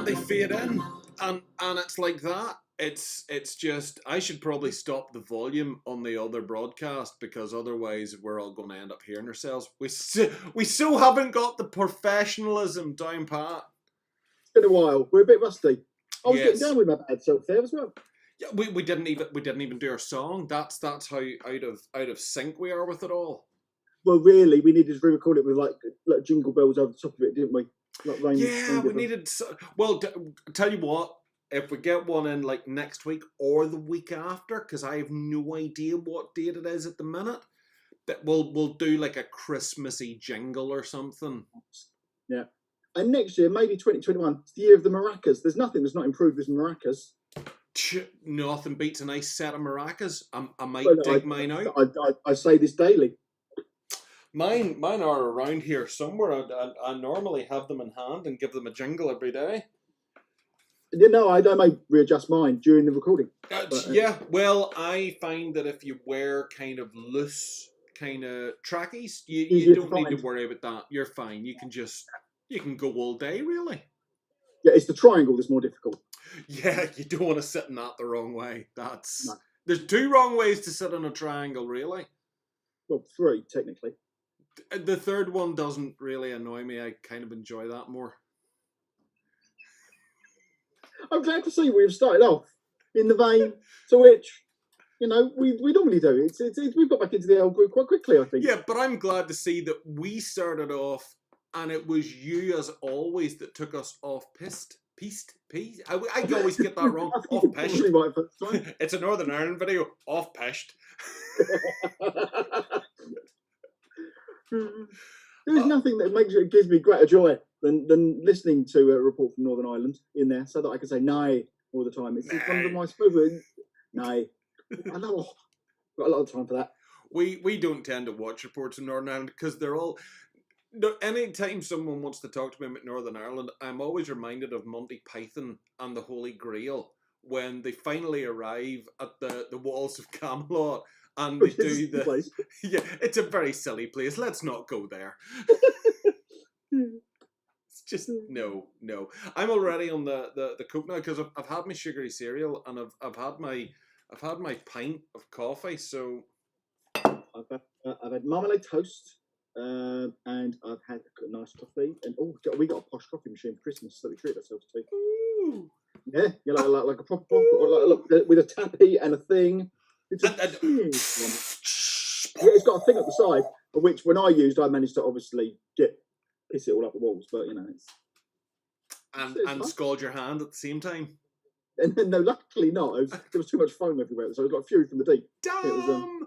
they fade in, and it's like that. It's just I should probably stop the volume on the other broadcast because otherwise we're all going to end up hearing ourselves. We so haven't got the professionalism down pat. It's been a while. We're a bit rusty. I was Yes. getting down with my bad self there as well. Yeah, we didn't even do our song. That's how out of sync we are with it all. Well, really, we needed to re-record it with like jingle bells over the top of it, didn't we? Like rain. Yeah, we needed. Well, tell you what. If we get one in like next week or the week after, because I have no idea what date it is at the minute, that we'll do like a Christmassy jingle or something. Yeah, and next year maybe 2021, it's the year of the maracas. There's nothing that's not improved with maracas. Nothing beats a nice set of maracas. I might dig mine out. I say this daily. Mine are around here somewhere. I normally have them in hand and give them a jingle every day. No, I may readjust mine during the recording. Yeah, well, I find that if you wear kind of loose kind of trackies, you don't need to worry about that. You're fine. You can go all day, really. Yeah, it's the triangle that's more difficult. Yeah, you don't want to sit in that the wrong way. There's two wrong ways to sit in a triangle, really. Well, three, technically. The third one doesn't really annoy me. I kind of enjoy that more. I'm glad to see we've started off in the vein to which, we normally do. It's we've got back into the L group quite quickly, I think. Yeah, but I'm glad to see that we started off, and it was you, as always, that took us off piste. I always get that wrong. Off piste. Right first time. It's a Northern Ireland video. Off piste. There's nothing that gives me greater joy than listening to a report from Northern Ireland in there, so that I can say "nay" all the time. It's one of my favourite. Nay, I know. Got a lot of time for that. We don't tend to watch reports from Northern Ireland because they're all. No, anytime someone wants to talk to me about Northern Ireland, I'm always reminded of Monty Python and the Holy Grail when they finally arrive at the walls of Camelot. And they do the place. Yeah, it's a very silly place. Let's not go there. It's just no. I'm already on the coke now because I've had my sugary cereal and I've had my pint of coffee. So I've had marmalade toast and I've had a nice coffee. And we got a posh coffee machine for Christmas that we treat ourselves to. Ooh. Yeah, like a proper with a tappy and a thing. It's it's got a thing at the side, of which when I used, I managed to obviously piss it all up the walls, but it's and scald your hand at the same time. And no, luckily not. There was too much foam everywhere, so it was like Fury from the Deep. Damn!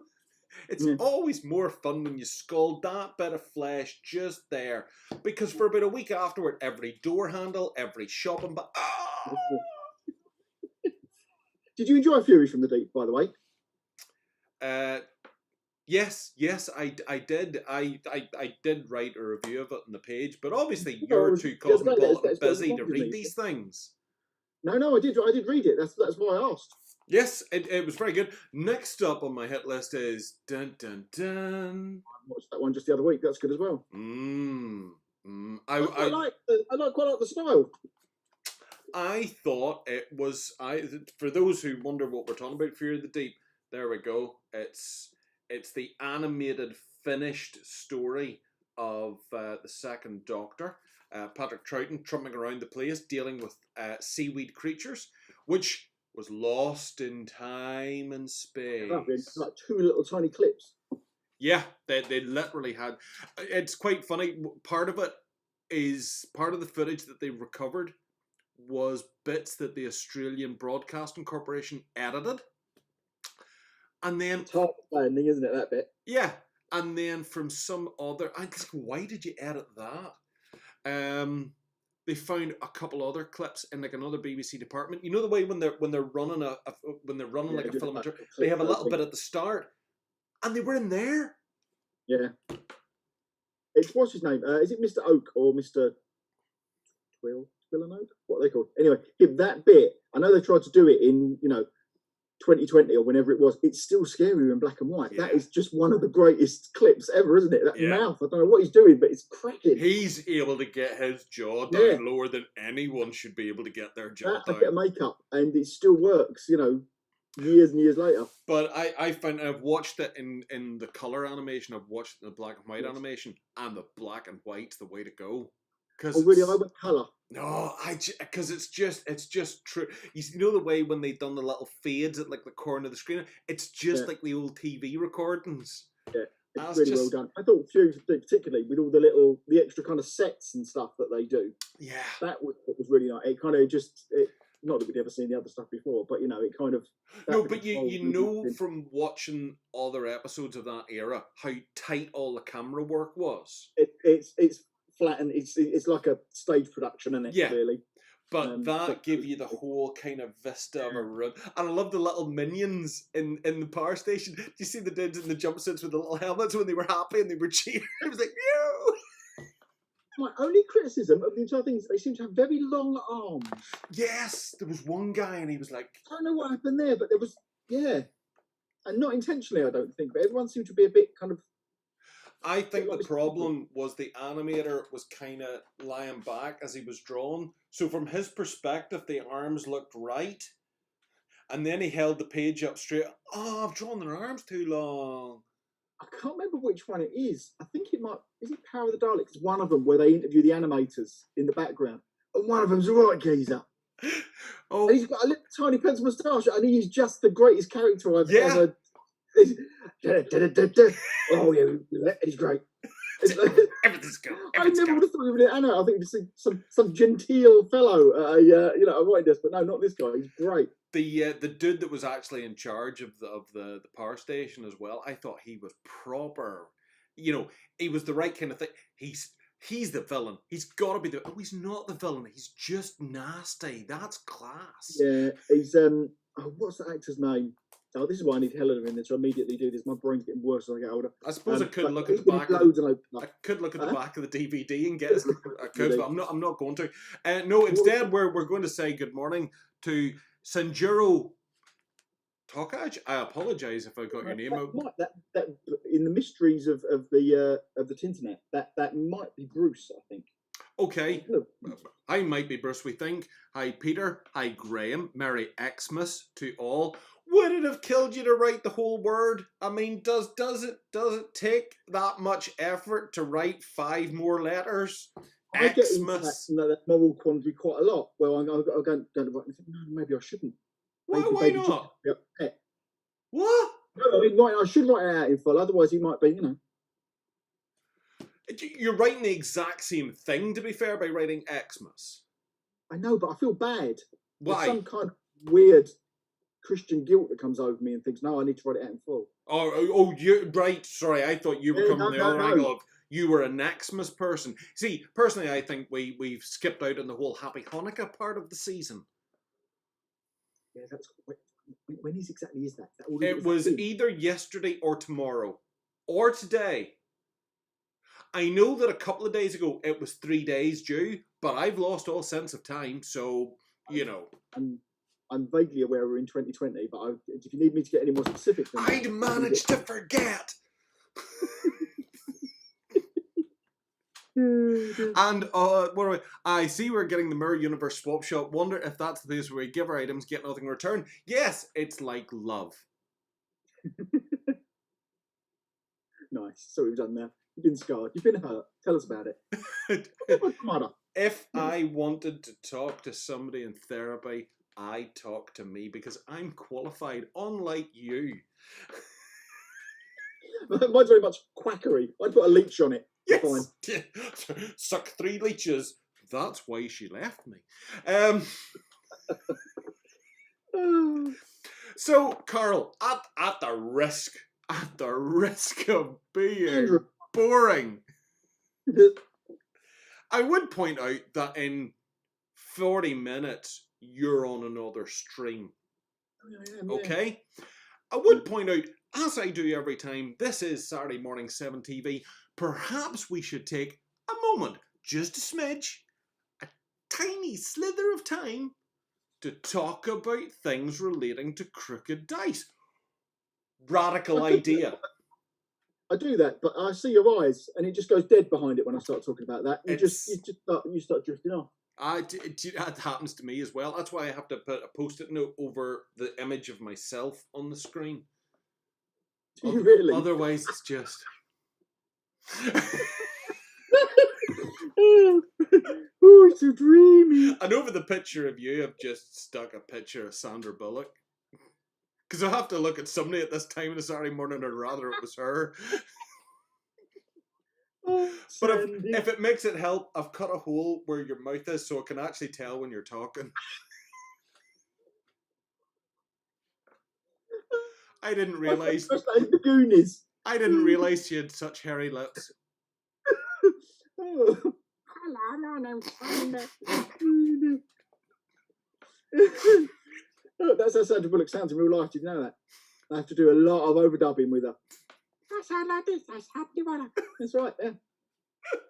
It's always more fun when you scald that bit of flesh just there, because for about a week afterward, every door handle, every shopping bag. Did you enjoy Fury from the Deep, by the way? Yes, I did. I did write a review of it on the page, but obviously you're too cosmopolitan busy to read these things. No, I did read it. That's why I asked. Yes, it was very good. Next up on my hit list is dun dun dun. I watched that one just the other week. That's good as well. I quite like the style. I thought it was. For those who wonder what we're talking about, Fear of the Deep. There we go. It's the animated finished story of the Second Doctor, Patrick Troughton trumping around the place dealing with seaweed creatures, which was lost in time and space. Like two little tiny clips. Yeah, they literally had. It's quite funny. Part of the footage that they recovered was bits that the Australian Broadcasting Corporation edited. And then it's hard landing, isn't it, that bit? Yeah. And then from some other, I was like, why did you edit that? They found a couple other clips in like another BBC department. You know the way when they're running like a film, they have a little bit at the start, and they were in there. Yeah. It's what's his name? Is it Mr. Oak or Mr. Twillenode? What are they called? Anyway, that bit. I know they tried to do it in 2020 or whenever it was, it's still scary in black and white. Yeah. That is just one of the greatest clips ever, isn't it? That Yeah. mouth, I don't know what he's doing, but it's cracking. He's able to get his jaw down Yeah. lower than anyone should be able to get their jaw That, down. a bit of makeup, and it still works, you know, years and years later. But I find I've watched it in the color animation. I've watched it in the black and white animation, and the black and white's the way to go. Oh, really? I went colour. No, because it's just true. You know the way when they done the little fades at like the corner of the screen. It's just like the old TV recordings. Yeah, it's really well done. I thought Fury, particularly with all the extra kind of sets and stuff that they do. Yeah, that was really nice. It kind of just not that we'd ever seen the other stuff before, but you know, it kind of no. But you know from watching other episodes of that era how tight all the camera work was. It's flat and it's like a stage production, isn't it? Yeah. Really. But that give you the whole kind of vista of a room. And I love the little minions in the power station. Do you see the dudes in the jumpsuits with the little helmets when they were happy and they were cheering? It was like, yo! My only criticism of the entire thing is they seem to have very long arms. Yes! There was one guy and he was like... I don't know what happened there, but there was... Yeah. And not intentionally, I don't think, but everyone seemed to be a bit kind of... I think the problem was the animator was kind of lying back as he was drawn. So from his perspective, the arms looked right. And then he held the page up straight. Oh, I've drawn their arms too long. I can't remember which one it is. I think it might... Is it Power of the Daleks? It's one of them where they interview the animators in the background. And one of them's a right geezer. Oh. And he's got a little tiny pencil moustache and he's just the greatest character I've ever... Oh yeah, he's great. Everything's good. I never would have thought he was an animator. I think it's some genteel fellow, a writing desk, but no, not this guy. He's great. The dude that was actually in charge of the power station as well, I thought he was proper. You know, he was the right kind of thing. He's the villain. He's got to be the. Oh, he's not the villain. He's just nasty. That's class. Yeah, he's what's the actor's name? Oh, this is why I need Helena in there to immediately do this. My brain's getting worse as I get older. I suppose I could look at the back. I could look at the back of the DVD and get. I could, but I'm not going to. No, instead we're going to say good morning to Sanjuro Tokaj. I apologise if I got your name out. That in the mysteries of the Tinternet, that might be Bruce, I think. Okay. I might be Bruce, we think. Hi, Peter. Hi, Graham. Merry Xmas to all. Would it have killed you to write the whole word? I mean, does it take that much effort to write 5 more letters? I get into that moral quandary quite a lot. Well, I'm going to write and think, no, maybe I shouldn't. Why not? What? No, I mean, I should write it out in full. Otherwise, he might be, you know. You're writing the exact same thing, to be fair, by writing Xmas. I know, but I feel bad. Why? There's some kind of weird Christian guilt that comes over me and thinks, no, I need to write it out in full. Oh, you right. Sorry, I thought you were coming from the other angle of you were an Xmas person. See, personally, I think we've skipped out on the whole Happy Hanukkah part of the season. Yeah, that's when exactly is that? It was either yesterday or tomorrow or today. I know that a couple of days ago it was 3 days due, but I've lost all sense of time, so you know. I'm vaguely aware we're in 2020, but if you need me to get any more specific, I'd managed to forget. And I see we're getting the Mirror Universe swap shop. Wonder if that's the place where we give our items, get nothing in return. Yes, it's like love. Nice. So we've done that. You've been scarred. You've been hurt. Tell us about it. If I wanted to talk to somebody in therapy, I'd talk to me because I'm qualified, unlike you. Mine's very much quackery. I'd put a leech on it. Yes. Fine. Suck 3 leeches. That's why she left me. So, Carl, at the risk of being boring, I would point out that in 40 minutes you're on another stream. Okay? I would point out, as I do every time, this is Saturday Morning 7 TV. Perhaps we should take a moment, just a smidge, a tiny slither of time, to talk about things relating to crooked dice. Radical I could- idea. I do that, but I see your eyes, and it just goes dead behind it when I start talking about that. You start drifting off. That happens to me as well. That's why I have to put a post-it note over the image of myself on the screen. Do you really? Otherwise, it's just. Oh, it's so dreamy. And over the picture of you, I've just stuck a picture of Sandra Bullock. Because I have to look at somebody at this time on a Saturday morning, I'd rather it was her. Oh, But if it makes it help, I've cut a hole where your mouth is so I can actually tell when you're talking. I didn't realise. The Goonies. I didn't realise she had such hairy lips. Oh. Hello, my name's Sandra. Oh, that's how Sandra Bullock sounds in real life. Did you know that? I have to do a lot of overdubbing with her. I sound like this. I sound like that. That's right. Yeah.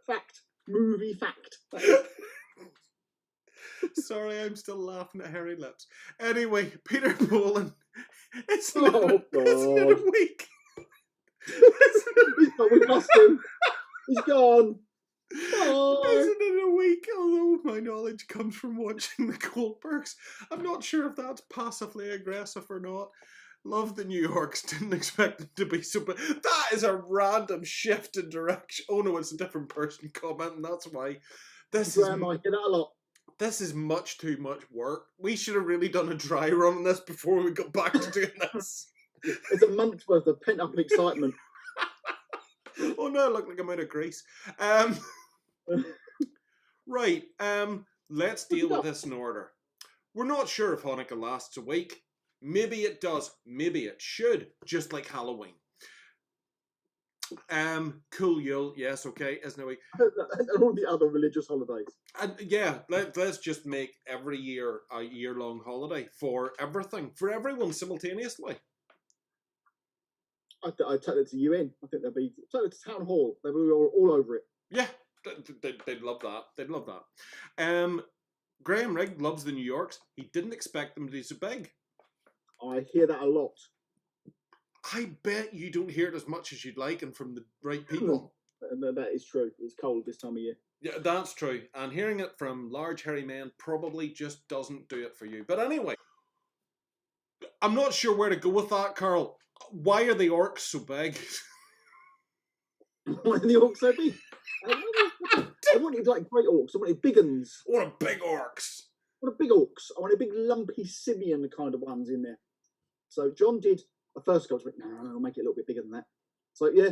Fact. Movie fact. Sorry, I'm still laughing at hairy lips. Anyway, Peter Boland. Isn't Oh, it a God. week? We've lost him. He's gone. Bye. Isn't it a week? Although my knowledge comes from watching the Goldbergs. I'm not sure if that's passively aggressive or not. Love the New Yorks. Didn't expect it to be so bad. That is a random shift in direction. Oh no, it's a different person commenting. That's why. This is. I hear that a lot. This is much too much work. We should have really done a dry run on this before we got back to doing this. It's a month's worth of pent up excitement. Oh no, I look like I'm out of grease. Right, let's deal with this in order. We're not sure if Hanukkah lasts a week. Maybe it does. Maybe it should. Just like Halloween. Cool Yule, yes, okay, isn't a week. And all the other religious holidays. And yeah, let's just make every year a year-long holiday for everything, for everyone simultaneously. I'd take it to UN. I think they'd be take it to town hall. They'd be all over it. Yeah, they'd love that. They'd love that. Graham Rigg loves the New Yorks. He didn't expect them to be so big. I hear that a lot. I bet you don't hear it as much as you'd like, and from the right people. And that is true. It's cold this time of year. Yeah, that's true. And hearing it from large hairy men probably just doesn't do it for you. But anyway, I'm not sure where to go with that, Carl. Why are the orcs so big? Why are the orcs so big? I wanted like great orcs. I wanted big uns. What a big orcs! What a big orcs. I wanted big lumpy simian kind of ones in there. So John did a first go. I was like, no, I'll make it a little bit bigger than that. So yeah,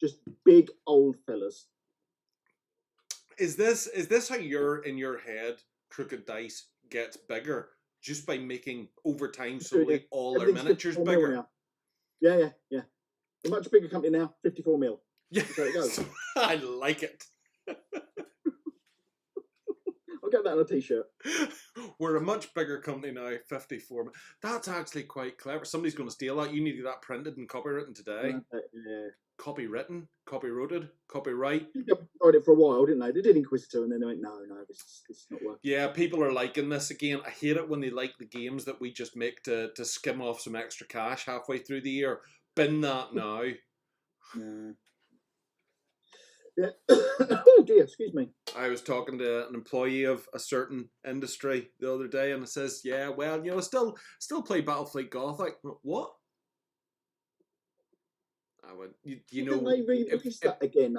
just big old fellas. Is this how in your head crooked dice gets bigger? Just by making over time slowly all their miniatures bigger? Now. Yeah. A much bigger company now, 54 mil. Yeah, There it goes. I like it. I'll get that on a t-shirt. We're a much bigger company now, 54. That's actually quite clever. Somebody's going to steal that. You need to get that printed and copywritten today. Yeah. Copywritten, copyrighted, copyright. They tried it for a while, didn't they? They did Inquisitor, and then they went, no, this is not working. Yeah, people are liking this again. I hate it when they like the games that we just make to skim off some extra cash halfway through the year. Bin that now. Yeah. Oh dear, excuse me. I was talking to an employee of a certain industry the other day, and it says, "Yeah, well, still play Battlefleet Gothic." What? I went, you know, they release that again?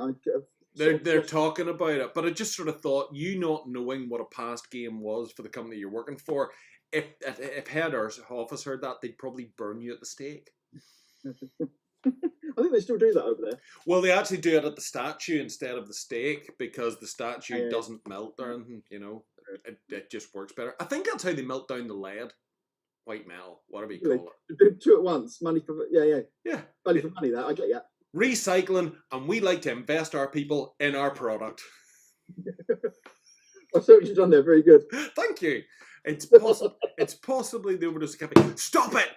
they're talking about it, but I just sort of thought, you not knowing what a past game was for the company you're working for, if head office heard that, they'd probably burn you at the stake. I think they still do that over there. Well, they actually do it at the statue instead of the stake because the statue doesn't melt or anything. It just works better. I think that's how they melt down the lead. White metal, whatever you call it. Do two at once. Money for yeah. Value for money. That I get. Yeah. Recycling, and we like to invest our people in our product. I see what you've done there. Very good. Thank you. It's possibly the overdose of caffeine. Stop it!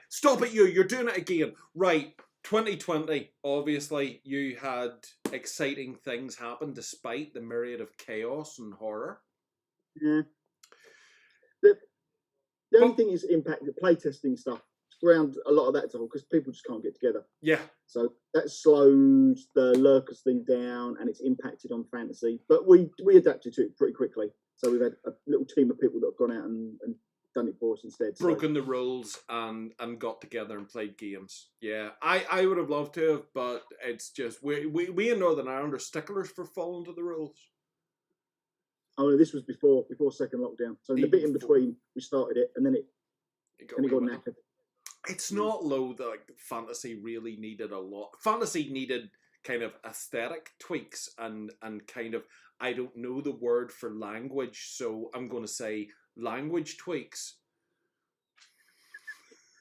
You're doing it again. Right. 2020. Obviously, you had exciting things happen despite the myriad of chaos and horror. Yeah. The only thing is impacted playtesting stuff. Ground a lot of that to hold because people just can't get together. Yeah. So that slowed the lurkers thing down, and it's impacted on fantasy. But we adapted to it pretty quickly. So we've had a little team of people that have gone out and done it for us instead. Broken the rules and got together and played games. Yeah, I would have loved to have, but it's just we in Northern Ireland are sticklers for following to the rules. Oh no, this was before second lockdown. So in the bit in between, we started it, and then it got knackered. It's not low that like fantasy really needed a lot. Fantasy needed kind of aesthetic tweaks and kind of, I don't know the word for language, so I'm going to say language tweaks.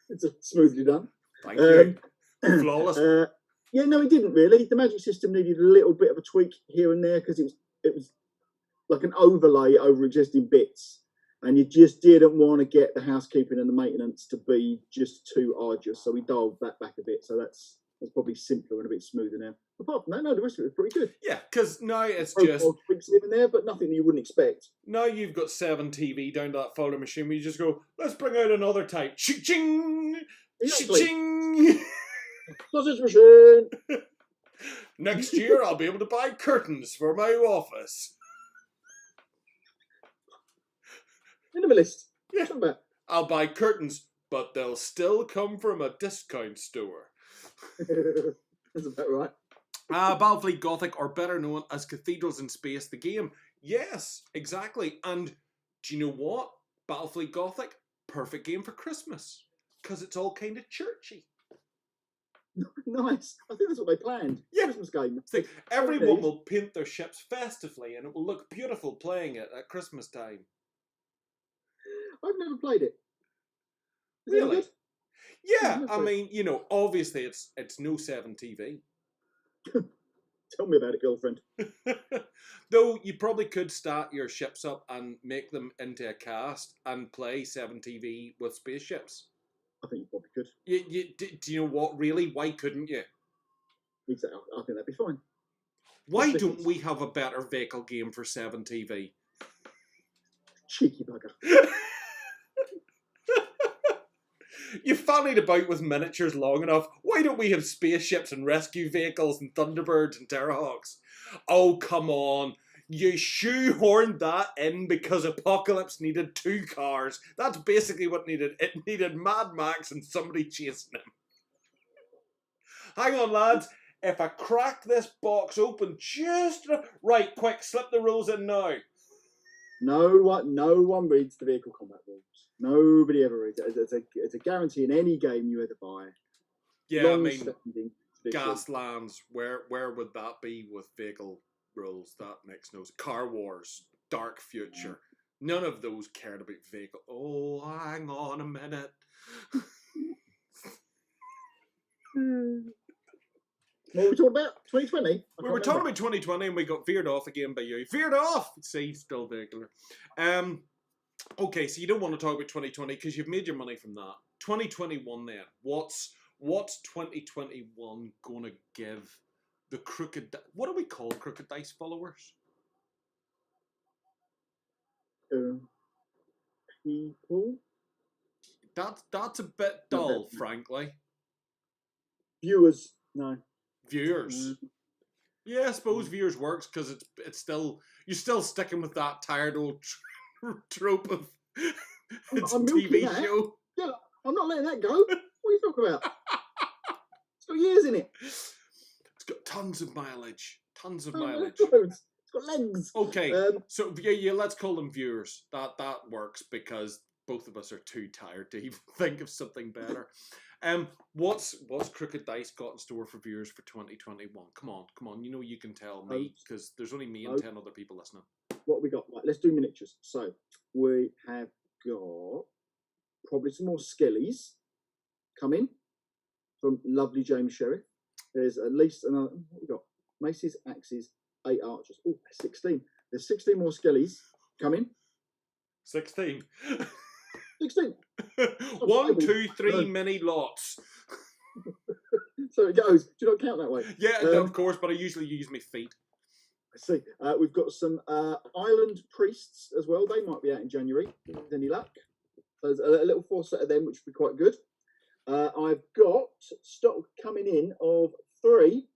It's smoothly done. Thank you. Flawless. Yeah, no, it didn't really. The magic system needed a little bit of a tweak here and there because it was like an overlay over existing bits. And you just didn't want to get the housekeeping and the maintenance to be just too arduous. So we dialed that back a bit. So that's probably simpler and a bit smoother now. Apart from that, no, the rest of it was pretty good. Yeah, because now it's just tweaks here and there, but nothing that you wouldn't expect. Now you've got 7TV down to that folder machine where you just go, let's bring out another type. Ching! Ching! Sausage machine! Next year I'll be able to buy curtains for my office. Minimalist. Yeah. I'll buy curtains, but they'll still come from a discount store. That's about right. Battlefleet Gothic, or better known as Cathedrals in Space, the game. Yes, exactly. And do you know what? Battlefleet Gothic, perfect game for Christmas. Because it's all kind of churchy. Nice. I think that's what they planned. Yeah. Christmas game. See, everyone will paint their ships festively and it will look beautiful playing it at Christmas time. I've never played it. Really? Yeah, I mean, you know, obviously it's no 7TV. Tell me about it, girlfriend. Though you probably could start your ships up and make them into a cast and play 7TV with spaceships. I think you probably could. Do you know what, really? Why couldn't you? Exactly. I think that'd be fine. Why don't we have a better vehicle game for 7TV? Cheeky bugger. You fannied about with miniatures long enough. Why don't we have spaceships and rescue vehicles and Thunderbirds and Terrahawks? Oh, come on. You shoehorned that in because Apocalypse needed 2 cars. That's basically what needed. It needed Mad Max and somebody chasing him. Hang on, lads. If I crack this box open just... Right, quick, slip the rules in now. No one reads the vehicle combat rules. Nobody ever reads it. It's a guarantee in any game you ever buy. Yeah, I mean, Gaslands, where would that be with vehicle rules? That makes no sense. Car Wars, Dark Future. None of those cared about vehicle. Oh, hang on a minute. What were we talking about? 2020? We were talking about 2020 and we got veered off again by you. Veered off! See, still vehicular. Okay, so you don't want to talk about 2020 because you've made your money from that. 2021 then. What's 2021 gonna give the crooked... What do we call crooked dice followers? People? That's a bit dull, frankly. Viewers. No. Viewers. Yeah, I suppose viewers works because it's still... You're still sticking with that tired old trope of it's a TV show. Yeah, I'm not letting that go. What are you talking about? It's got years in it. It's got tons of mileage. Tons of mileage. It's got legs. Okay, so yeah, let's call them viewers. That works because both of us are too tired to even think of something better. What's Crooked Dice got in store for viewers for 2021? Come on. You know you can tell me because there's only me and 10 other people listening. What we got? Right, let's do miniatures. So we have got probably some more skellies coming from lovely James Sheriff. There's at least another. What we got? Maces, axes, 8 archers. Oh, 16. There's 16 more skellies coming. 16. 16. 1, 2, 3 mini lots. So it goes. Do you not count that way? Yeah, of course, but I usually use my feet. I see. We've got some island priests as well. They might be out in January, with any luck. there's a little 4 set of them, which would be quite good. I've got stock coming in of 3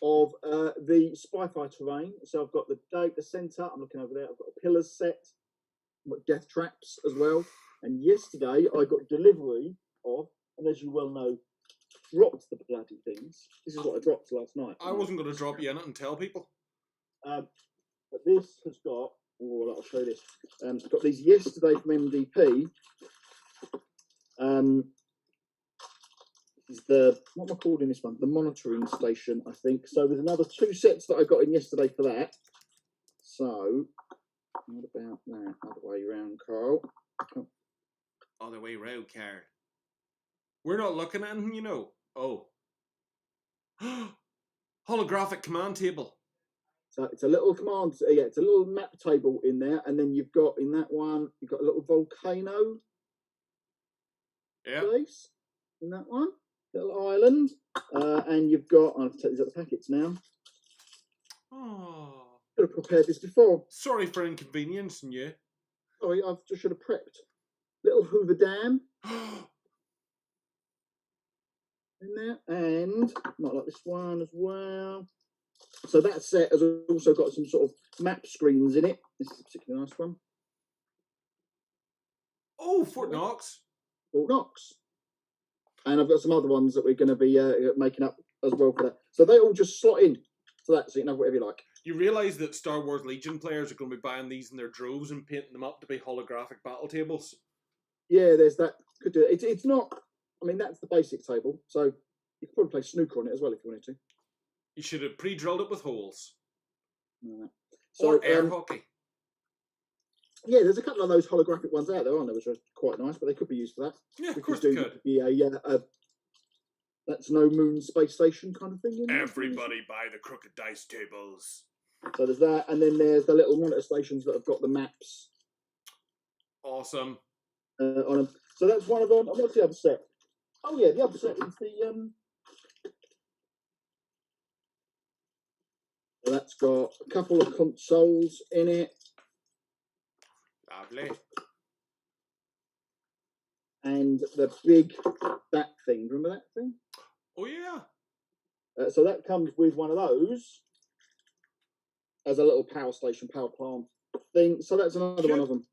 of the Spy-Fi terrain. So I've got the data center. I'm looking over there. I've got a pillars set. I've got death traps as well. And yesterday I got delivery of, and as you well know, dropped the bloody things. This is what I dropped last night. I wasn't going to drop you in it and tell people. But this has got, I'll show you this. It's got these yesterday from MDP. Is what am I calling this one? The monitoring station, I think. So there's another 2 sets that I got in yesterday for that. So what about that? Other way around, Carl. Oh. Other way round, Carl. We're not looking at anything, you know. Oh. Holographic command table. So it's a little command, it's a little map table in there, and then you've got in that one, you've got a little volcano place in that one, little island, and you've got, I'll take these out the packets now. Oh. Could have prepared this before. Sorry for inconveniencing you. Sorry, I just should have prepped. Little Hoover Dam in there, and not like this one as well. So that set has also got some sort of map screens in it. This is a particularly nice one. Oh, Fort Knox. Fort Knox. And I've got some other ones that we're going to be making up as well for that. So they all just slot in to that, so you can have whatever you like. You realise that Star Wars Legion players are going to be buying these in their droves and painting them up to be holographic battle tables? Yeah, there's that. Could do it. It's not, I mean, that's the basic table. So you could probably play snooker on it as well if you wanted to. You should have pre-drilled it with holes. So, or air hockey. Yeah, there's a couple of those holographic ones out there, aren't there, which are quite nice, but they could be used for that. Yeah, of course they could. Be a that's no moon space station kind of thing. Everybody buy the crooked dice tables. So there's that, and then there's the little monitor stations that have got the maps. Awesome. On them. So that's one of them. And what's the other set? Oh yeah, the other set is the So that's got a couple of consoles in it. Lovely. And the big, that thing. Remember that thing? Oh, yeah. So that comes with one of those as a little power station, power plant thing. So that's another one of them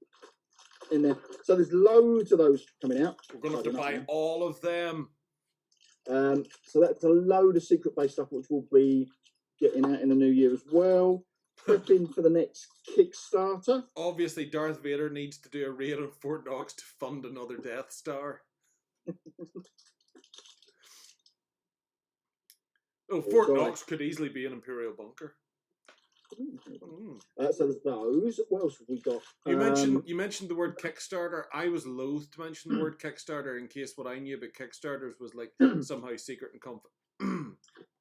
in there. So there's loads of those coming out. We're going to have to buy all of them. So that's a load of secret base stuff, which will be getting out in the new year as well. Prepping for the next Kickstarter. Obviously, Darth Vader needs to do a raid on Fort Knox to fund another Death Star. Fort Knox could easily be an Imperial bunker. So there's those. What else have we got? You mentioned the word Kickstarter. I was loath to mention the word Kickstarter in case what I knew about Kickstarters was like somehow secret and confidential.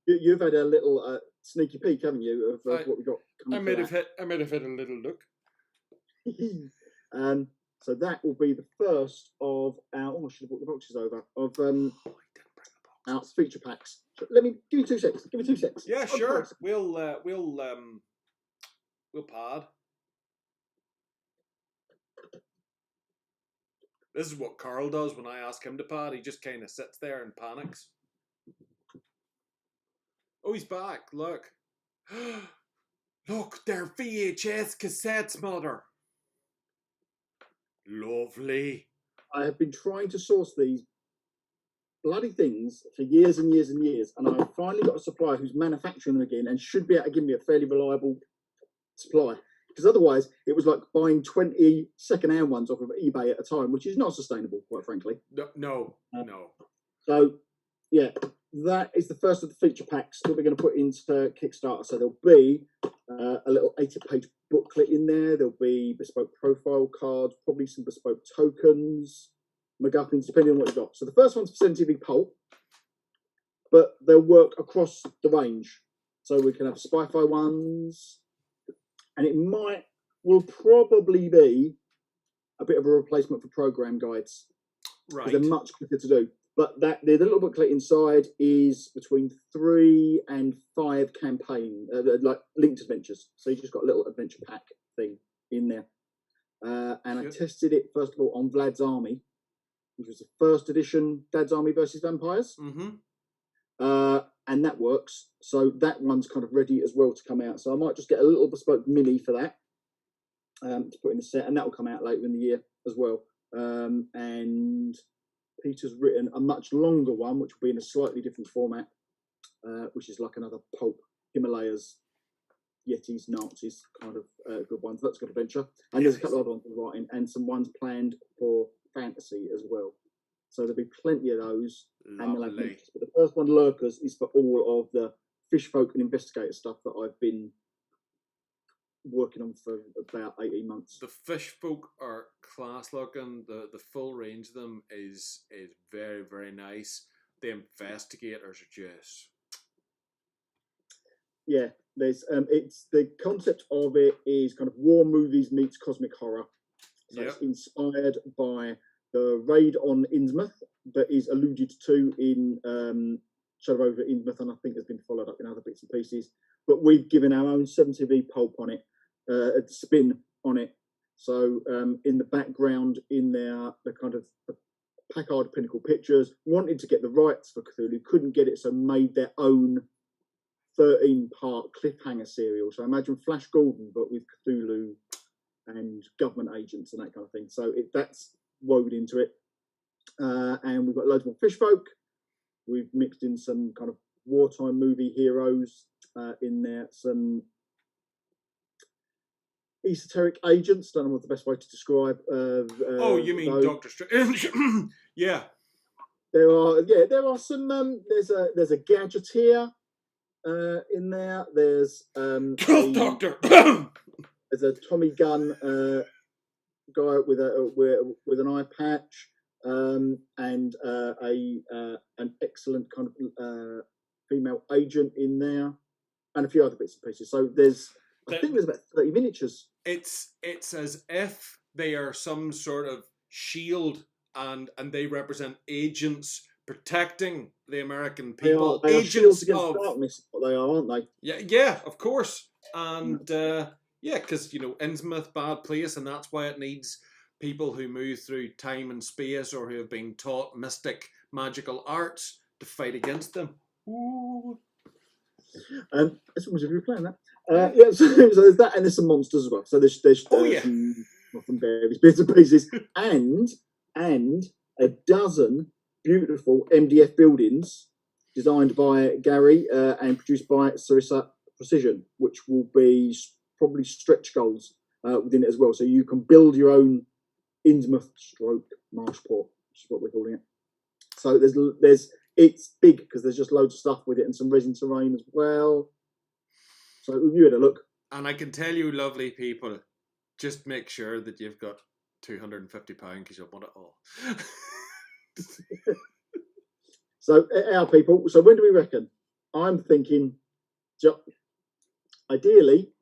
You've had a little sneaky peek, haven't you, of what we got? I might have had a little look. So that will be the first of our. Oh, I should have brought the boxes over of our feature packs. So let me give me 2 seconds. Give me 2 seconds. Yeah, sure. We'll pad. This is what Carl does when I ask him to pad. He just kind of sits there and panics. Oh, he's back. Look. Look, they're VHS cassettes, mother. Lovely. I have been trying to source these bloody things for years and years and years, and I've finally got a supplier who's manufacturing them again and should be able to give me a fairly reliable supply. Because otherwise, it was like buying 20 second-hand ones off of eBay at a time, which is not sustainable, quite frankly. No. So, yeah, that is the first of the feature packs that we're going to put into Kickstarter. So there'll be a little 80-page booklet in there. There'll be bespoke profile cards, probably some bespoke tokens, MacGuffins, depending on what you've got. So the first one's for 70 pulp, but they'll work across the range. So we can have Spy-Fi ones, and it will probably be a bit of a replacement for program guides. Right. They're much quicker to do. But the little booklet inside is between 3 and 5 campaign, like linked adventures. So you just got a little adventure pack thing in there. and I Good. tested it first of all on Vlad's Army, which was the first edition Vlad's Army versus Vampires. And that works. So that one's kind of ready as well to come out. So I might just get a little bespoke mini for that to put in the set, and that will come out later in the year as well. And Peter's written a much longer one, which will be in a slightly different format, which is like another pulp Himalayas, Yetis, Nazis kind of good ones. That's a good adventure. And there's a couple of other ones I'm writing, and some ones planned for fantasy as well. So there'll be plenty of those. And they'll have mixes. But the first one, Lurkers, is for all of the fish folk and investigator stuff that I've been working on for about 18 months. The fish folk are class looking. The full range of them is very, very nice. The investigators are just... Yeah. There's it's the concept of it is kind of war movies meets cosmic horror. So it's inspired by the raid on Innsmouth that is alluded to in Shadow over Innsmouth, and I think has been followed up in other bits and pieces. But we've given our own 70v pulp on it, a spin on it. So in the background, in there, the kind of the Packard Pinnacle Pictures wanted to get the rights for Cthulhu, couldn't get it, so made their own 13-part cliffhanger serial. So imagine Flash Gordon, but with Cthulhu and government agents and that kind of thing. So that's woven into it. And we've got loads more fish folk. We've mixed in some kind of wartime movie heroes in there. Some esoteric agents. Don't know what the best way to describe. Oh, you mean those. Doctor Strange? Yeah. There are some. There's a gadgeteer in there. There's Doctor. There's a Tommy gun guy with an eye patch, and an excellent kind of female agent in there, and a few other bits and pieces. So I think there's about 30 miniatures. It's as if they are some sort of shield, and they represent agents protecting the American people. They are agents shields against darkness, but they are, aren't they? Yeah, of course. And because Innsmouth, bad place, and that's why it needs people who move through time and space or who have been taught mystic magical arts to fight against them. Ooh. As long as you're playing that. So there's that, and there's some monsters as well. So there's some various bits and pieces, and a dozen beautiful MDF buildings designed by Gary and produced by Sarissa Precision, which will be probably stretch goals within it as well. So you can build your own Innsmouth stroke Marshport, which is what we're calling it. So it's big because there's just loads of stuff with it and some resin terrain as well. So you had a look. And I can tell you, lovely people, just make sure that you've got £250 because you'll want it all. So our people, so when do we reckon? I'm thinking, ideally,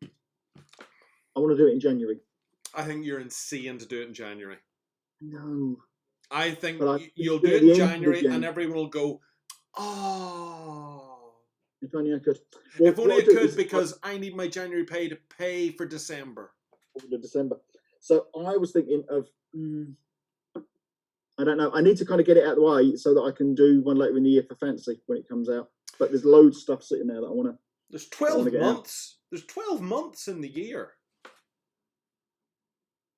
I want to do it in January. I think you're insane to do it in January. No. I think you'll do it in January and everyone will go, oh. If only I could. If only I could, because I need my January pay to pay for December. December. So I was thinking of, I don't know, I need to kind of get it out of the way so that I can do one later in the year for fantasy when it comes out. But there's loads of stuff sitting there that I want to. There's 12 months. There's 12 months in the year,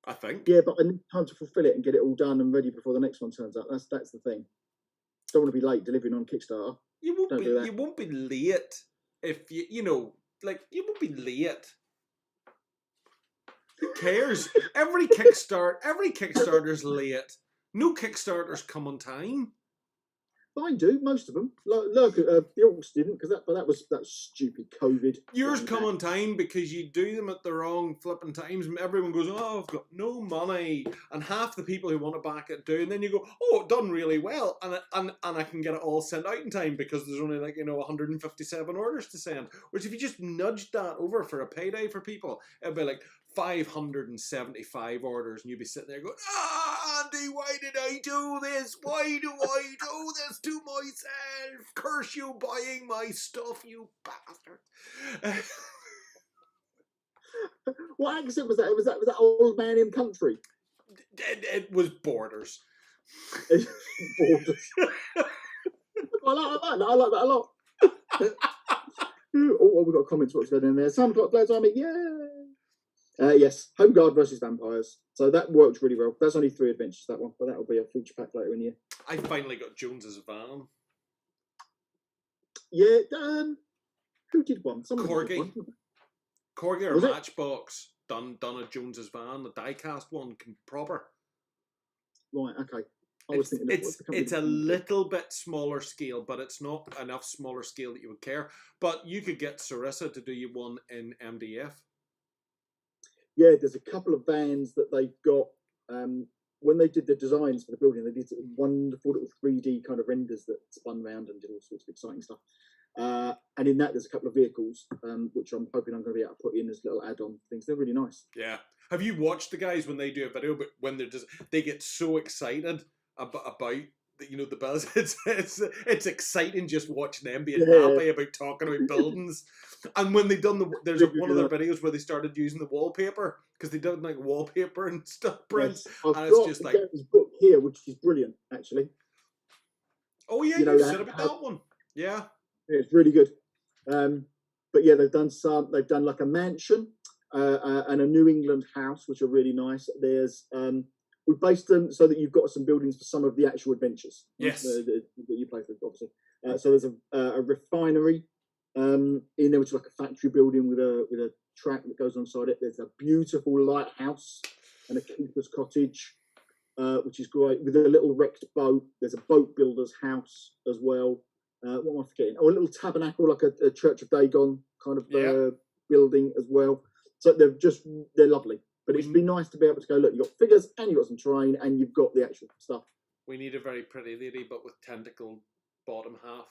I think. Yeah, but I need time to fulfill it and get it all done and ready before the next one turns out. That's the thing. Don't want to be late delivering on Kickstarter. You won't be late if you won't be late. Who cares? Every Kickstarter's late. No Kickstarters come on time. Mine do, most of them. Look, the Orcs didn't, because that was stupid COVID. Yours come on time because you do them at the wrong flipping times. Everyone goes, oh, I've got no money, and half the people who want to back it do, and then you go, oh, it done really well, and I can get it all sent out in time because there's only 157 orders to send. Whereas if you just nudged that over for a payday for people, it'd be like 575 orders, and you'd be sitting there going, Andy, why did I do this? Why do I do this to myself? Curse you buying my stuff, you bastard. What accent was that? Was that old man in country? It was Borders. Borders. I like that a lot. Oh, we've got comments what's going in there. 7 o'clock Blades Army, yeah. Yes, Home Guard versus Vampires. So that worked really well. That's only 3 adventures, that one, but that'll be a feature pack later in the year. I finally got Jones's van. Yeah, who did one? Corgi. Corgi or Was it? Matchbox done a Jones's van, the die-cast one, proper. Right, okay. It's a little bit smaller scale, but it's not enough smaller scale that you would care. But you could get Sarissa to do you one in MDF. Yeah, there's a couple of vans that they've got. When they did the designs for the building, they did wonderful little 3D kind of renders that spun around and did all sorts of exciting stuff. And in that, there's a couple of vehicles, which I'm hoping I'm going to be able to put in as little add-on things. They're really nice. Yeah. Have you watched the guys when they do a video, but when they get so excited about the buzz? It's exciting just watching them being happy about talking about buildings. And when they done there's one of their videos where they started using the wallpaper because they don't like wallpaper and stuff print. Yes, I've and got it's just like his book here, which is brilliant, actually. Oh yeah, you said about that one. Yeah, it's really good. But yeah, they've done like a mansion and a New England house, which are really nice. There's we've based them so that you've got some buildings for some of the actual adventures. Yes, that you play through, obviously. So there's a refinery in there, which is like a factory building with a track that goes alongside it. There's a beautiful lighthouse and a keeper's cottage, which is great, with a little wrecked boat. There's a boat builder's house as well. What am I forgetting? Oh, a little tabernacle, like a Church of Dagon kind of building as well. So they're lovely. But it'd be nice to be able to go, look, you've got figures and you've got some terrain and you've got the actual stuff. We need a very pretty lady, but with tentacle bottom half.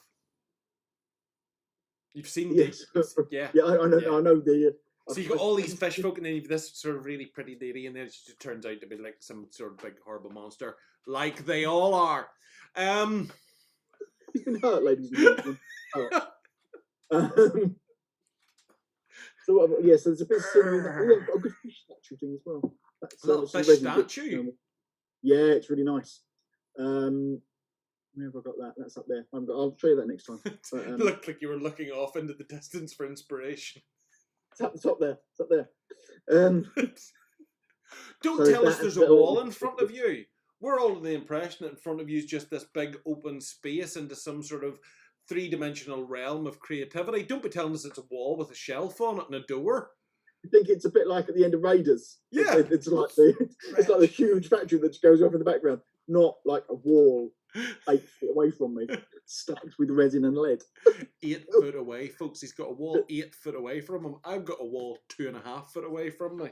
You've seen yes. Yeah. Yeah, I know. Yeah. I know the. So you got all these fish folk, and then you've this sort of really pretty lady, and then it just turns out to be like some sort of big horrible monster, like they all are. He's been hurt, ladies and gentlemen. So there's a bit of scenery. I've got a good fish statue thing as well. That's a little fish statue. Yeah, it's really nice. Where have I got that? That's up there. I'll show you that next time. But, looked like you were looking off into the distance for inspiration. It's up there. It's up there. Don't tell us there's a wall in front of you. We're all under the impression that in front of you is just this big open space into some sort of 3-dimensional realm of creativity. Don't be telling us it's a wall with a shelf on it and a door. I think it's a bit like at the end of Raiders. Yeah, it's like the huge factory that goes off in the background, not like a wall 8 feet away from me, stacked with resin and lead. 8 foot away, folks. He's got a wall 8 foot away from him. I've got a wall 2.5 foot away from me.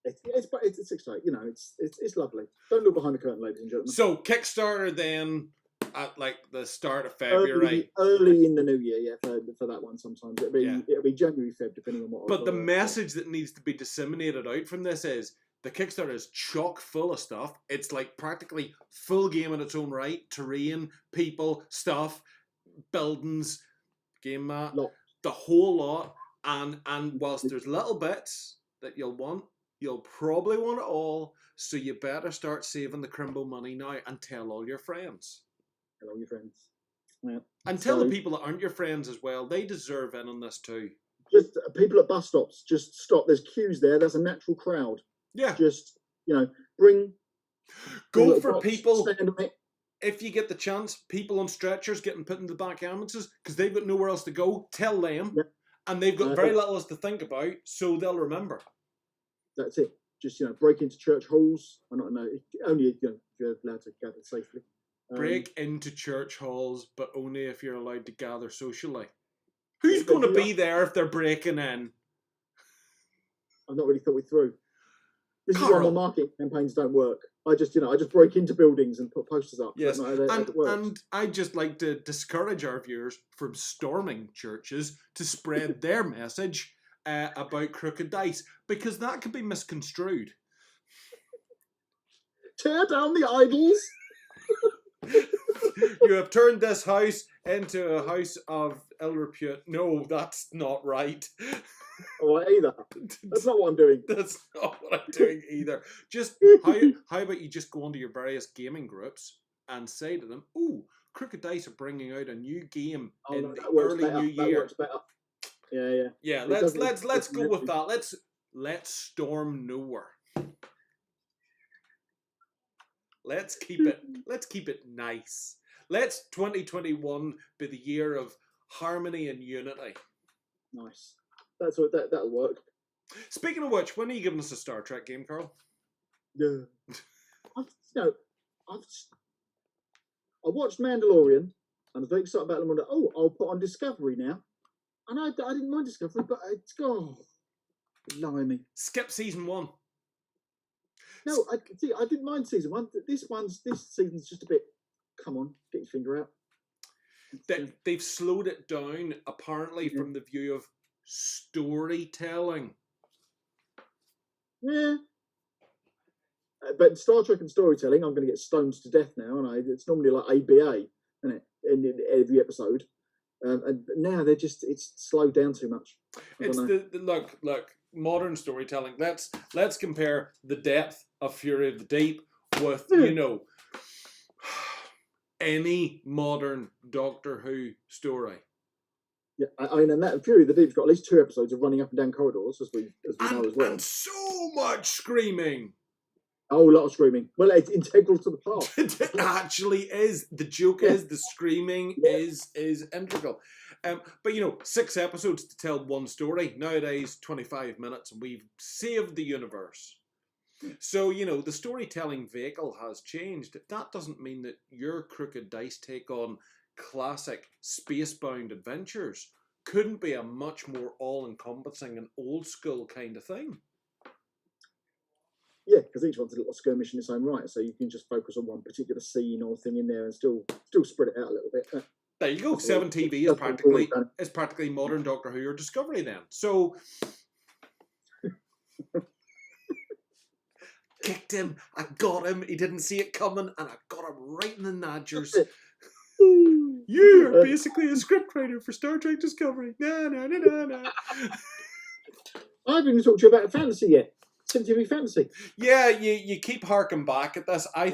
It's exciting, it's lovely. Don't look behind the curtain, ladies and gentlemen. So Kickstarter then at like the start of February, early in the new year, for that one. Sometimes it'll be January, Feb, depending on what. But the message that needs to be disseminated out from this is the Kickstarter is chock full of stuff. It's like practically full game in its own right: terrain, people, stuff, buildings, game mat, the whole lot. And whilst there's little bits that you'll want, you'll probably want it all. So you better start saving the Crimbo money now and tell all your friends. Tell all your friends. Yeah. And tell the people that aren't your friends as well. They deserve in on this too. Just people at bus stops, just stop. There's queues there. There's a natural crowd. Yeah. Just, bring. Go for people. If you get the chance, people on stretchers getting put into the back ambulances because they've got nowhere else to go. Tell them. Yeah. And they've got very little else to think about, so they'll remember. That's it. Just, break into church halls. I don't know. Only if you're allowed to gather safely. Break into church halls, but only if you're allowed to gather socially. Who's going to be there if they're breaking in? I've not really thought it through. This is why my marketing campaigns don't work. I just break into buildings and put posters up. Yes, and I just like to discourage our viewers from storming churches to spread their message about crooked dice, because that could be misconstrued. Tear down the idols. You have turned this house into a house of ill repute. No, that's not right. All right, either. That's not what I'm doing. That's not what I'm doing either. Just how about you just go onto your various gaming groups and say to them, "Ooh, Crooked Dice are bringing out a new game in the early new year." That works better. Yeah. Yeah, let's go with that. Let's storm nowhere. Let's keep it nice. Let's 2021 be the year of harmony and unity. Nice. That's what that'll work. Speaking of which, when are you giving us a Star Trek game, Carl? Yeah. I watched Mandalorian and I was very excited about them. I'll put on Discovery now. And I didn't mind Discovery, but it's gone. Blimey. Skip season 1. No, I didn't mind season 1. This season's just a bit. Come on, get your finger out. They've slowed it down, apparently, from the view of storytelling. Yeah. But Star Trek and storytelling, I'm going to get stoned to death now, and it's normally like ABA, isn't it, in every episode. And now it's slowed down too much. It's look modern storytelling. Let's compare the depth of Fury of the Deep with any modern Doctor Who story. Yeah, I mean, and that Fury of the Deep's got at least 2 episodes of running up and down corridors, as we know as well, and so much screaming. A whole lot of screaming. Well, it's integral to the plot. It actually is. The joke is the screaming is integral. But 6 episodes to tell one story. Nowadays, 25 minutes, and we've saved the universe. So, the storytelling vehicle has changed. That doesn't mean that your Crooked Dice take on classic spacebound adventures couldn't be a much more all-encompassing and old-school kind of thing. Yeah, because each one's a little skirmish in its own right, so you can just focus on one particular scene or thing in there and still spread it out a little bit. There you go. 7 TV is practically modern Doctor Who or Discovery then. So kicked him, I got him, he didn't see it coming, and I got him right in the nudgers. You're basically a scriptwriter for Star Trek Discovery. Nah. I haven't even talked to you about fantasy yet. TV fantasy. Yeah, you keep harking back at this. I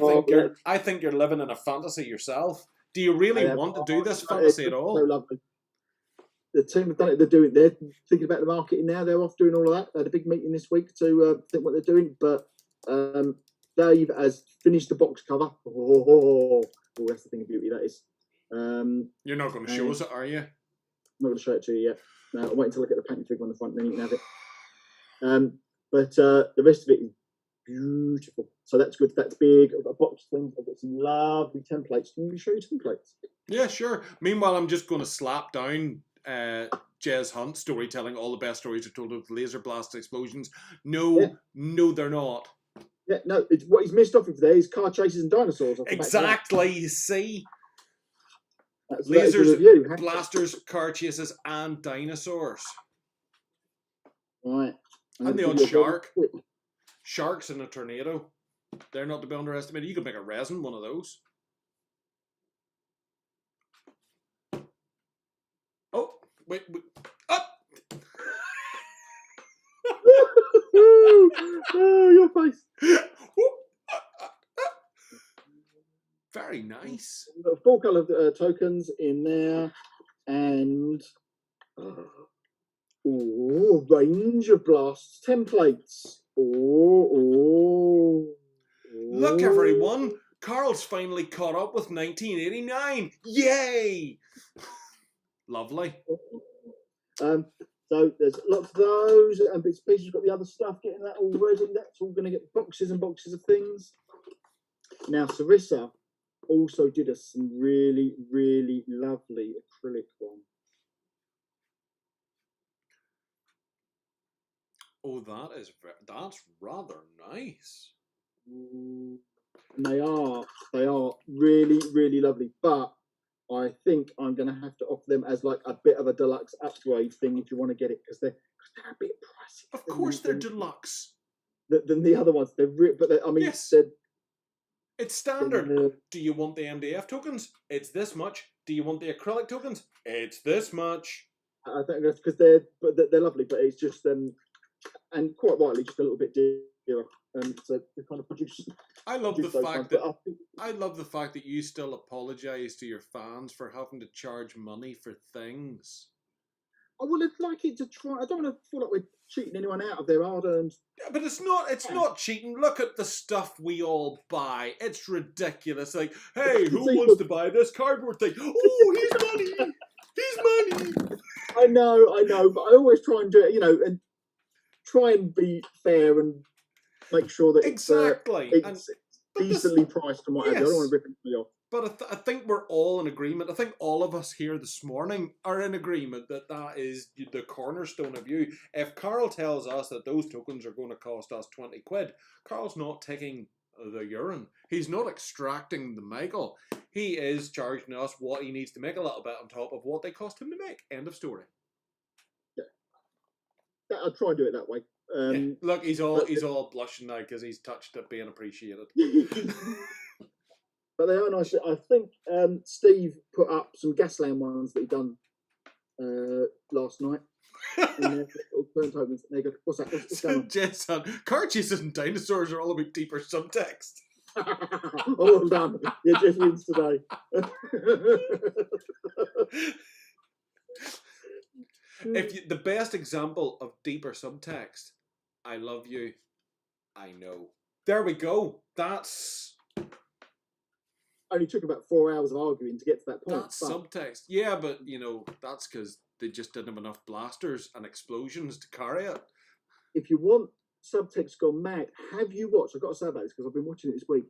think you're living in a fantasy yourself. Do you really want to do this fantasy at all? So lovely. The team have done it. They're thinking about the marketing now. They're off doing all of that. They had a big meeting this week to think what they're doing. But Dave has finished the box cover. Oh, that's the thing of beauty, that is. You're not going to show us it, are you? I'm not going to show it to you yet. No, I'll wait until I get the painting figure on the front, then you can have it. But the rest of it is beautiful. So that's good. That's big. I've got a box of things. I've got some lovely templates. Can you show you templates? Yeah, sure. Meanwhile, I'm just going to slap down Jez Hunt storytelling. All the best stories are told with laser blast explosions. No, they're not. Yeah, no. It's what he's missed off of there is car chases and dinosaurs. Exactly. You see. That's lasers, blasters, car chases, and dinosaurs. Right. And the odd shark. Sharks in a tornado. They're not to be underestimated. You could make a resin one of those. Oh, wait. Up! Oh, your face. Very nice. We've got 4 colour tokens in there, and range of blasts templates. Look, everyone, Carl's finally caught up with 1989. Yay! Lovely. So there's lots of those, and bits and pieces. You've got the other stuff getting that all ready. That's all going to get boxes and boxes of things. Now, Sarissa also did us some really, really lovely acrylic one. Oh, that's rather nice. And they are really, really lovely. But I think I'm going to have to offer them as like a bit of a deluxe upgrade thing if you want to get it, because they're a bit pricey. Of course, they're deluxe. Than the other ones. Yes. It's standard. Do you want the MDF tokens? It's this much. Do you want the acrylic tokens? It's this much. I think that's because they're lovely, but it's just and quite rightly just a little bit dearer. So they kind of produce. I love the those fact ones, that I love the fact that you still apologise to your fans for having to charge money for things. I would have liked it to try. I don't want to feel like we're cheating anyone out of their hard-earned. Yeah, but it's not. It's not cheating. Look at the stuff we all buy. It's ridiculous. Like, hey, who wants to buy this cardboard thing? Oh, here's money. Here's money. I know, but I always try and do it, and try and be fair and make sure that exactly it's decently priced and whatever. Yes. I don't want to rip anybody off. But I think we're all in agreement. I think all of us here this morning are in agreement that is the cornerstone of you. If Carl tells us that those tokens are going to cost us 20 quid, Carl's not taking the urine. He's not extracting the Michael. He is charging us what he needs to make a little bit on top of what they cost him to make. End of story. Yeah. I'll try and do it that way. Yeah. Look, he's all blushing now because he's touched at being appreciated. But they are nice. I think Steve put up some Gasland ones that he done last night. And they go, what's that? What's going on? Jetson, car chases and dinosaurs are all about deeper subtext. Well done. You just wins today. The best example of deeper subtext, I love you, I know. There we go. That's... Only took about 4 hours of arguing to get to that point. That's subtext. Yeah, but, that's because they just didn't have enough blasters and explosions to carry it. If you want subtext gone mad, have you watched, I've got to say about this because I've been watching it this week,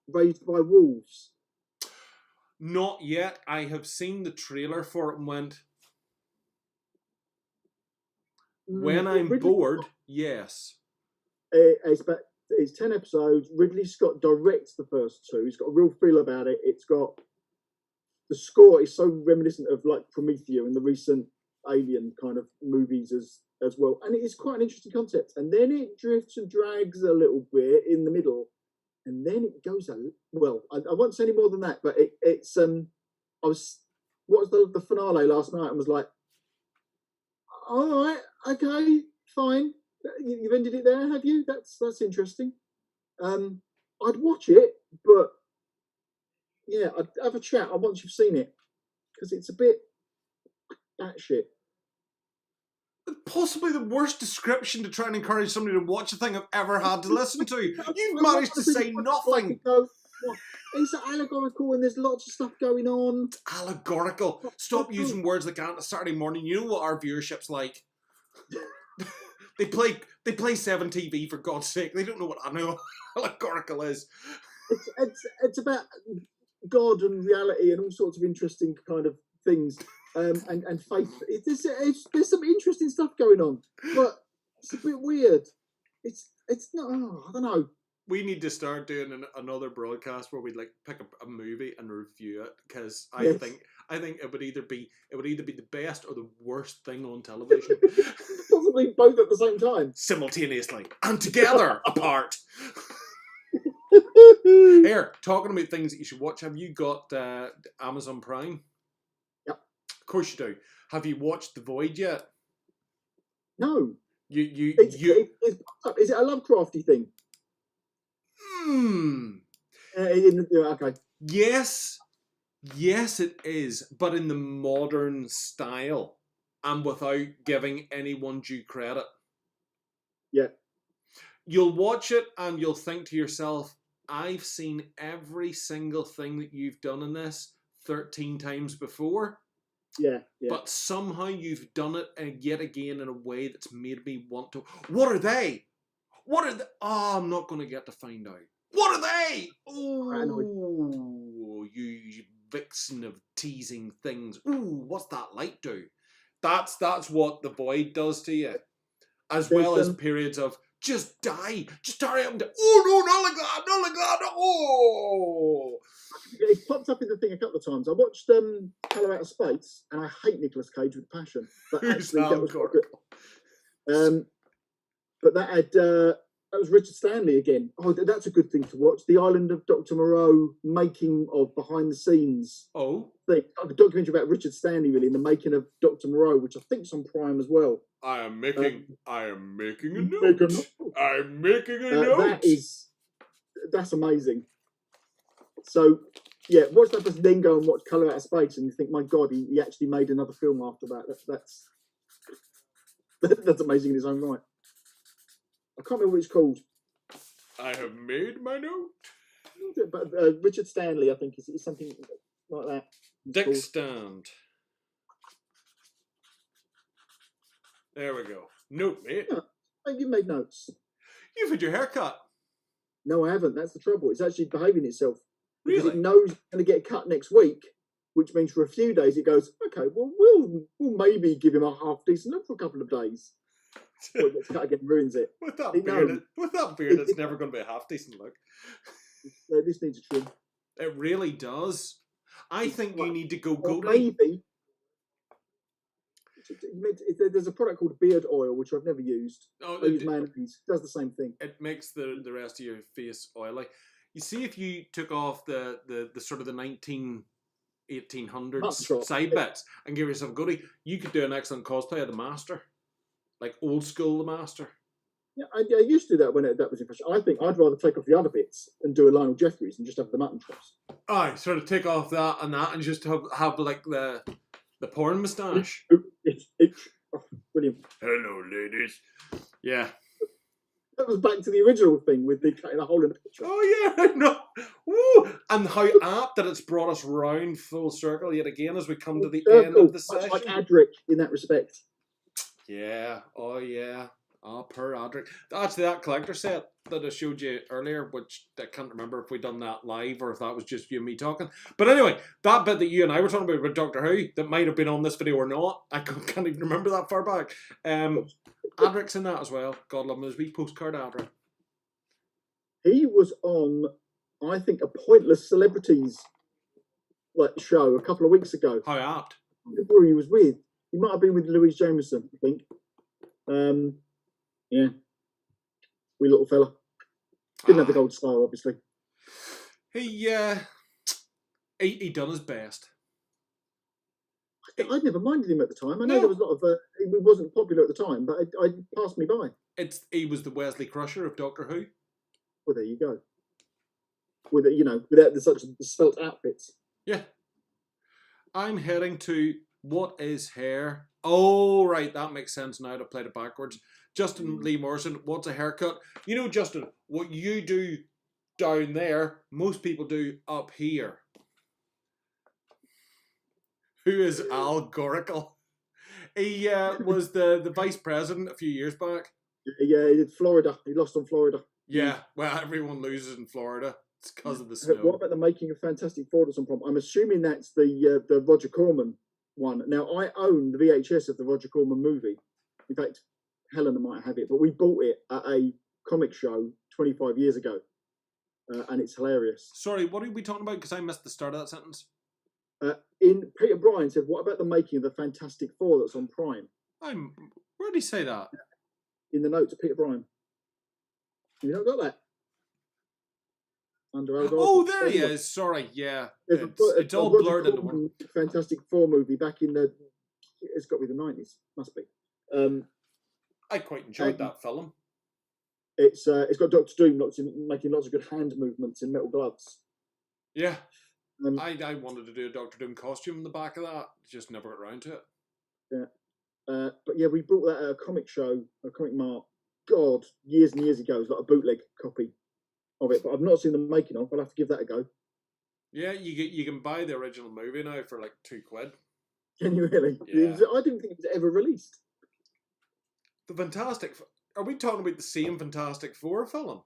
Raised by Wolves? Not yet. I have seen the trailer for it and went... When I'm bored, yes. It's 10 episodes. Ridley Scott directs the first 2. He's got a real feel about it. It's got... The score is so reminiscent of like Prometheus and the recent Alien kind of movies as well. And it is quite an interesting concept. And then it drifts and drags a little bit in the middle. And then it goes well. I won't say any more than that, but it's I was watched the finale last night and was like, all right, okay, fine. You've ended it there, have you? That's interesting. I'd watch it, but yeah, I'd have a chat once you've seen it because it's a bit batshit. Possibly the worst description to try and encourage somebody to watch a thing I've ever had to listen to. You've managed to say nothing. It's allegorical and there's lots of stuff going on. It's allegorical. Stop using words like that on a Saturday morning. You know what our viewership's like. They play 7 TV for God's sake. They don't know what allegorical is. It's about God and reality and all sorts of interesting kind of things. And faith. There's some interesting stuff going on, but it's a bit weird. It's not. I don't know. We need to start doing another broadcast where we like pick a movie and review it because I think it would either be the best or the worst thing on television. Possibly both at the same time, simultaneously and together apart. Here, talking about things that you should watch. Have you got Amazon Prime? Yep. Of course you do. Have you watched The Void yet? No. Is it a Lovecrafty thing? Okay. Yes, it is, but in the modern style and without giving anyone due credit. Yeah. You'll watch it and you'll think to yourself, I've seen every single thing that you've done in this 13 times before. Yeah. But somehow you've done it yet again in a way that's made me want to. What are they? Oh, I'm not going to get to find out. What are they? Oh, you vixen of teasing things. Ooh, what's that light do? That's what The Void does to you. As well as periods of, just die. Just hurry up and die. Oh, no, not like that. Oh. It popped up in the thing a couple of times. I watched Color Out of Space, and I hate Nicolas Cage with passion. But actually, that was quite good. But that had That was Richard Stanley again. Oh, that's a good thing to watch. The Island of Dr. Moreau, making of behind the scenes Oh, thing. A documentary about Richard Stanley, really, in the making of Dr. Moreau, which I think's on Prime as well. I am making a Make a note. note. I'm making a note. That's amazing. So, yeah, watch that, but then go and watch Colour Out of Space, and you think, my God, he actually made another film after that. That's amazing in its own right. I can't remember what it's called. I have made my note. But Richard Stanley, I think, is something like that. Dick Stand. There we go. Note, mate. Yeah, you made notes. You've had your hair cut. No, I haven't. That's the trouble. It's actually behaving itself. Because Really? it knows it's going to get cut next week, which means for a few days it goes, okay, well, we'll maybe give him a half decent look for a couple of days. Well, it gets cut again, ruins it. With that It beard, it's never going to be a half decent look. This needs a trim. It really does. I think you need to go goatee. Maybe. There's a product called beard oil, which I've never used. I use mayonnaise. It does the same thing. It makes the rest of your face oily. You see, if you took off the sort of the 1800s side bits and give yourself a goatee, you could do an excellent cosplay of the Master. Like old school the Master. Yeah, I used to do that when that was in fashion. I think I'd rather take off the other bits and do a Lionel Jeffries and just have the mutton chops. Aye, sort of take off that and just have like the porn moustache. Brilliant. Hello, ladies. Yeah. That was back to the original thing with the cutting a hole in the picture. Oh yeah, no. Woo! And how apt that it's brought us round full circle yet again as we come to the end of the session. Like Adric in that respect. Yeah. Oh yeah. Oh, per Adric. Actually, that collector set that I showed you earlier, which I can't remember if we done that live or if that was just you and me talking. But anyway, that bit that you and I were talking about with Doctor Who, that might have been on this video or not. I can't even remember that far back. Adric's in that as well. God love him, his wee postcard Adric. He was on, I think, a Pointless Celebrities show a couple of weeks ago. How apt. Who he was with. He might have been with Louise Jameson, I think. Yeah. Wee little fella. Didn't have the gold star, obviously. He done his best. I'd never minded him at the time. I know there was a lot of... he wasn't popular at the time, but I passed me by. He was the Wesley Crusher of Doctor Who. Well, there you go. With without the such svelte outfits. Yeah. I'm heading to What Is Hair? Oh, right, that makes sense now to play it backwards. Justin Lee Morrison, what's a haircut? You know, Justin, what you do down there, most people do up here. Who is allegorical? He was the vice president a few years back. Yeah, he did Florida. He lost on Florida. Yeah, well, everyone loses in Florida. It's because of the snow. What about the making of Fantastic Four that's on Prime? I'm assuming that's the Roger Corman one. Now, I own the VHS of the Roger Corman movie. In fact, Helena might have it, but we bought it at a comic show 25 years ago, and it's hilarious. Sorry, what are we talking about? Because I missed the start of that sentence. Peter Bryan said, what about the making of the Fantastic Four that's on Prime? Where did he say that? In the notes of Peter Bryan. You not got that? Oh, there he is. Sorry, yeah. It's all blurred into one. Fantastic Four movie back in the... It's got to be the 90s. Must be. I quite enjoyed that film. It's got Doctor Doom making lots of good hand movements in metal gloves. Yeah. I wanted to do a Doctor Doom costume in the back of that. Just never got around to it. Yeah. But yeah, we bought that at a comic show, a comic mart, God, years and years ago. It's like a bootleg copy of it, but I've not seen the making of. I'll have to give that a go. Yeah, you can buy the original movie now for like £2. Can you really? Yeah. I didn't think it was ever released. The Fantastic... Are we talking about the same Fantastic Four film?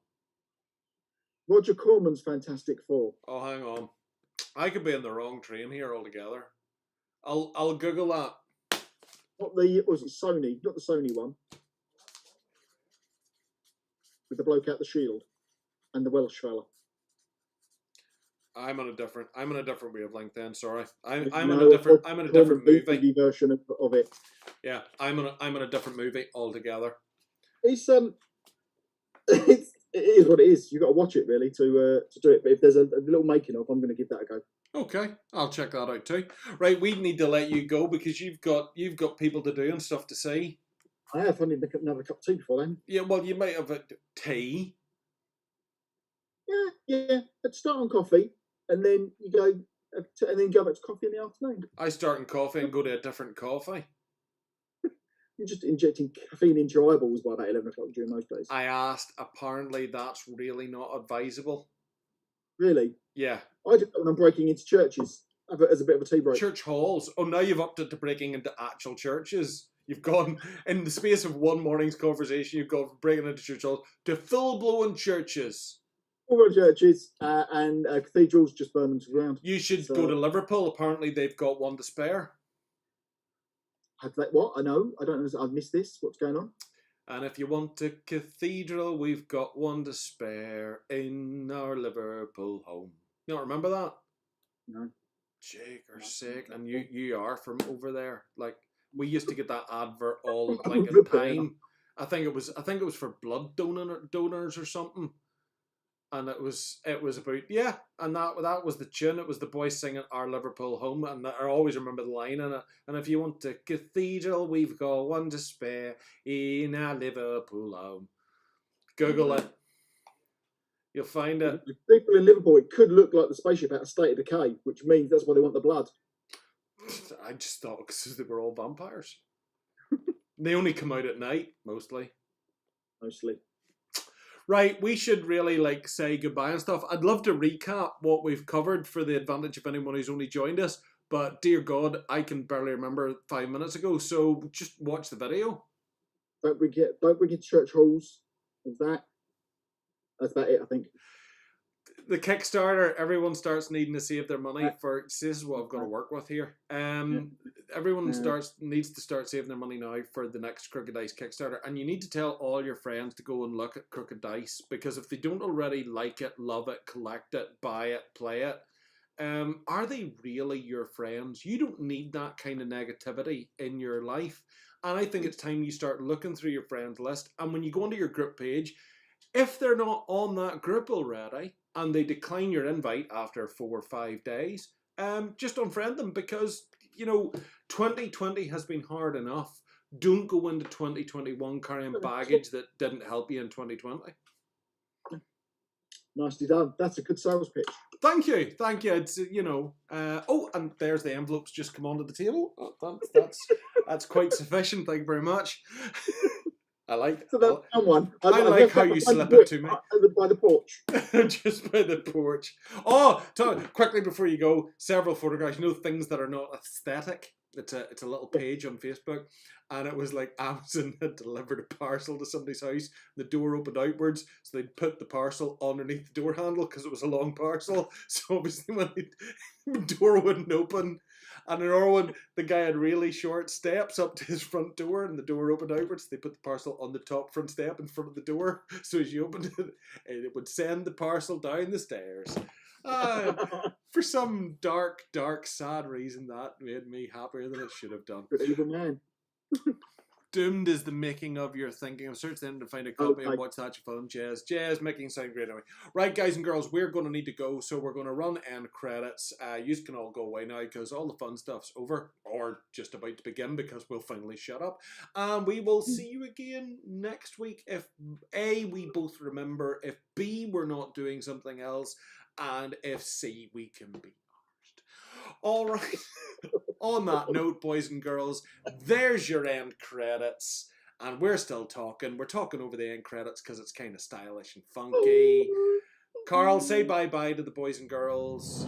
Roger Corman's Fantastic Four. Oh, hang on. I could be in the wrong train here altogether. I'll Google that. Not the... Was it Sony? Not the Sony one. With the bloke out the shield. And the Welsh fella. I'm on a different wavelength then. Sorry, I'm in a different movie version of it. Yeah, I'm in a different movie altogether. It's it is what it is. You've got to watch it really to do it. But if there's a little making of, I'm going to give that a go. Okay, I'll check that out too. Right, we need to let you go because you've got people to do and stuff to see. I have. I need another cup of tea before then. Yeah, well, you might have a tea. Yeah. Let's start on coffee, and then you go, and then go back to coffee in the afternoon. I start in coffee and go to a different coffee. You're just injecting caffeine into your eyeballs by about 11 o'clock during those days. I asked. Apparently, that's really not advisable. Really? Yeah. I do it when I'm breaking into churches as a bit of a tea break. Church halls. Oh, now you've upped it to breaking into actual churches. You've gone, in the space of one morning's conversation, you've gone from breaking into church halls to full-blown churches. All churches and cathedrals, just burn them to the ground. You should go to Liverpool. Apparently, they've got one to spare. What? I know. I don't know. I've missed this. What's going on? And if you want a cathedral, we've got one to spare in our Liverpool home. You don't remember that? No. Jake or sick, and you are from over there. Like, we used to get that advert all the blinking time. I think it was for blood donors or something. And it was about, yeah, and that was the tune. It was the boys singing "Our Liverpool Home," and I always remember the line in it. And if you want a cathedral, we've got one to spare in our Liverpool home. Google it, you'll find it. The people in Liverpool, it could look like the spaceship out of State of Decay, which means that's why they want the blood. I just thought because they were all vampires. They only come out at night, mostly. Right, we should really say goodbye and stuff. I'd love to recap what we've covered for the advantage of anyone who's only joined us, but dear God, I can barely remember 5 minutes ago, so just watch the video. Don't forget church halls. Is that? That's about it, I think. The Kickstarter, everyone starts needing to save their money for. This is what I've got to work with here. Everyone needs to start saving their money now for the next Crooked Dice Kickstarter, and you need to tell all your friends to go and look at Crooked Dice, because if they don't already like it, love it, collect it, buy it, play it, are they really your friends? You don't need that kind of negativity in your life, and I think it's time you start looking through your friends list, and when you go onto your group page, if they're not on that group already, and they decline your invite after 4 or 5 days, just unfriend them, because, 2020 has been hard enough. Don't go into 2021 carrying baggage that didn't help you in 2020. Nicely done. That's a good sales pitch. Thank you. It's, oh, and there's the envelopes just come onto the table. Oh, that's quite sufficient. Thank you very much. I like someone. I like how you slip it to me. By the porch. Just by the porch. Oh, quickly before you go, several photographs. Things that are not aesthetic. It's a little page on Facebook, and it was like Amazon had delivered a parcel to somebody's house. The door opened outwards, so they'd put the parcel underneath the door handle because it was a long parcel. So obviously when the door wouldn't open. And in our one, the guy had really short steps up to his front door, and the door opened outwards. They put the parcel on the top front step in front of the door. So as you opened it, it would send the parcel down the stairs. For some dark, sad reason, that made me happier than it should have done. Good evil man. Doomed is the making of your thinking. I've searched them to find a copy of What's That Your Phone, Jazz, making sound great anyway. Right, guys and girls, we're going to need to go, so we're going to run end credits. You can all go away now because all the fun stuff's over, or just about to begin, because we'll finally shut up. And we will see you again next week if A, we both remember, if B, we're not doing something else, and if C, we can be honest. All right. On that note, boys and girls, there's your end credits. And we're still talking. We're talking over the end credits because it's kind of stylish and funky. Carl, say bye-bye to the boys and girls.